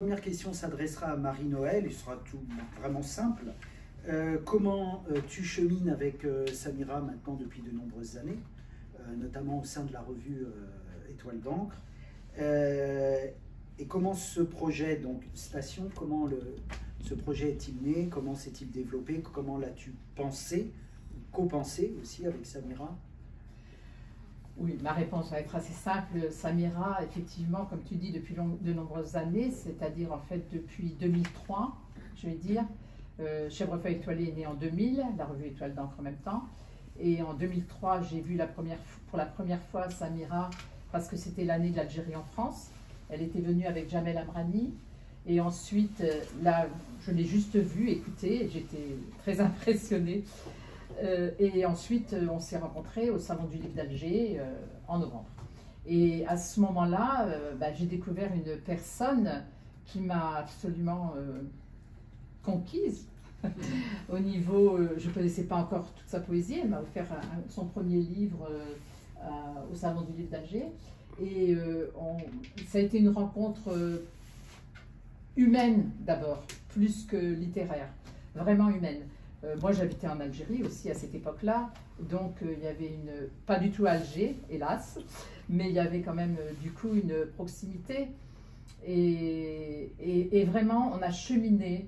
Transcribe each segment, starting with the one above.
La première question s'adressera à Marie-Noël et sera tout vraiment simple. Comment tu chemines avec Samira maintenant depuis de nombreuses années, notamment au sein de la revue Étoile d'encre, et comment ce projet, donc Station, ce projet est-il né, comment s'est-il développé, comment l'as-tu pensé, co-pensé aussi avec Samira? Oui, ma réponse va être assez simple. Samira, effectivement, comme tu dis, depuis de nombreuses années, c'est-à-dire en fait depuis 2003, je vais dire. Chèvrefeuille étoilée est née en 2000, la revue Étoile d'encre en même temps. Et en 2003, j'ai vu pour la première fois Samira, parce que c'était l'année de l'Algérie en France. Elle était venue avec Jamel Amrani. Et ensuite, là, je l'ai juste vue, écoutée, j'étais très impressionnée. Et ensuite, on s'est rencontrés au Salon du Livre d'Alger en novembre. Et à ce moment-là, j'ai découvert une personne qui m'a absolument conquise. Au niveau, je ne connaissais pas encore toute sa poésie. Elle m'a offert son premier livre au Salon du Livre d'Alger. Et ça a été une rencontre humaine d'abord, plus que littéraire, vraiment humaine. Moi, j'habitais en Algérie aussi à cette époque-là, donc il y avait pas du tout Alger, hélas, mais il y avait quand même du coup une proximité. Et vraiment, on a cheminé,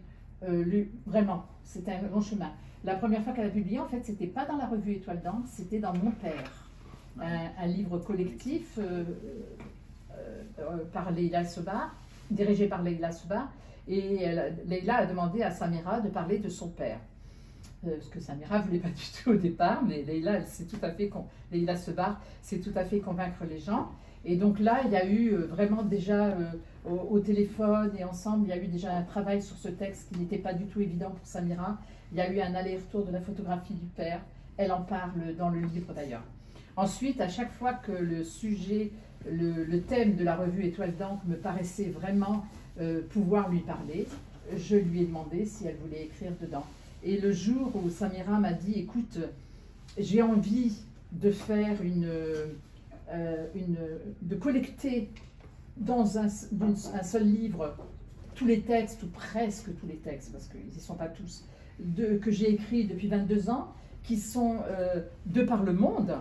vraiment, c'était un long chemin. La première fois qu'elle a publié, en fait, c'était pas dans la revue Étoile d'encre, c'était dans Mon Père, un livre collectif par Leïla Sobar, dirigé par Leïla Sobar. Et Leïla a demandé à Samira de parler de son père. Ce que Samira ne voulait pas du tout au départ, mais Leïla Sobar sait tout à fait convaincre les gens. Et donc là, il y a eu vraiment déjà au téléphone et ensemble, il y a eu déjà un travail sur ce texte qui n'était pas du tout évident pour Samira. Il y a eu un aller-retour de la photographie du père. Elle en parle dans le livre d'ailleurs. Ensuite, à chaque fois que le sujet, le thème de la revue Étoile d'encre me paraissait vraiment pouvoir lui parler, je lui ai demandé si elle voulait écrire dedans. Et le jour où Samira m'a dit, écoute, j'ai envie de faire de collecter dans un seul livre tous les textes, ou presque tous les textes, parce qu'ils n'y sont pas tous, que j'ai écrits depuis 22 ans, qui sont de par le monde,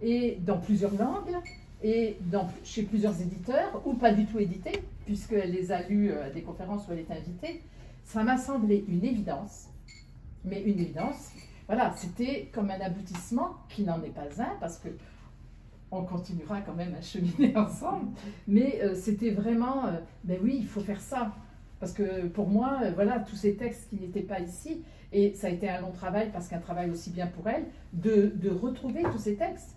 et dans plusieurs langues, et chez plusieurs éditeurs, ou pas du tout édités, puisqu'elle les a lus à des conférences où elle était invitée. Ça m'a semblé une évidence. Mais une évidence, voilà, c'était comme un aboutissement qui n'en est pas un, parce que on continuera quand même à cheminer ensemble, mais c'était vraiment, ben oui, il faut faire ça, parce que pour moi, voilà, tous ces textes qui n'étaient pas ici, et ça a été un long travail, parce qu'un travail aussi bien pour elle, de retrouver tous ces textes.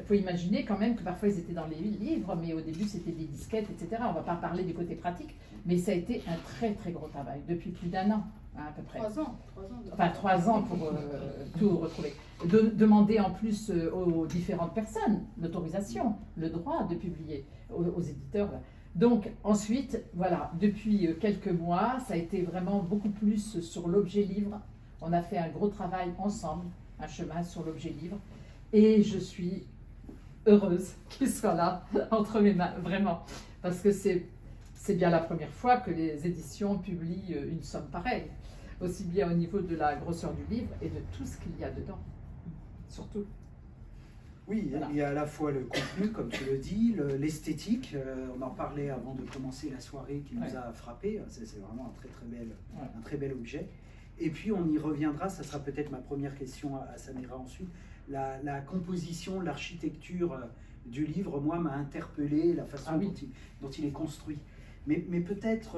Faut imaginer quand même que parfois ils étaient dans les livres, mais au début c'était des disquettes, etc. On ne va pas parler du côté pratique, mais ça a été un très très gros travail, depuis plus d'1 an. À peu près. 3 ans. Enfin, 3 ans pour tout retrouver. Demander en plus aux différentes personnes l'autorisation, le droit de publier aux éditeurs. Donc ensuite, voilà, depuis quelques mois, ça a été vraiment beaucoup plus sur l'objet livre. On a fait un gros travail ensemble, un chemin sur l'objet livre. Et je suis heureuse qu'il soit là, entre mes mains, vraiment. Parce que c'est bien la première fois que les éditions publient une somme pareille, aussi bien au niveau de la grosseur du livre et de tout ce qu'il y a dedans, surtout. Oui, voilà. Il y a à la fois le contenu, comme tu le dis, l'esthétique. On en parlait avant de commencer la soirée qui nous a frappé. C'est vraiment un très bel objet. Et puis on y reviendra, ça sera peut-être ma première question à Samira ensuite. La composition, l'architecture du livre, moi, m'a interpellé, la façon dont il est construit. Mais peut-être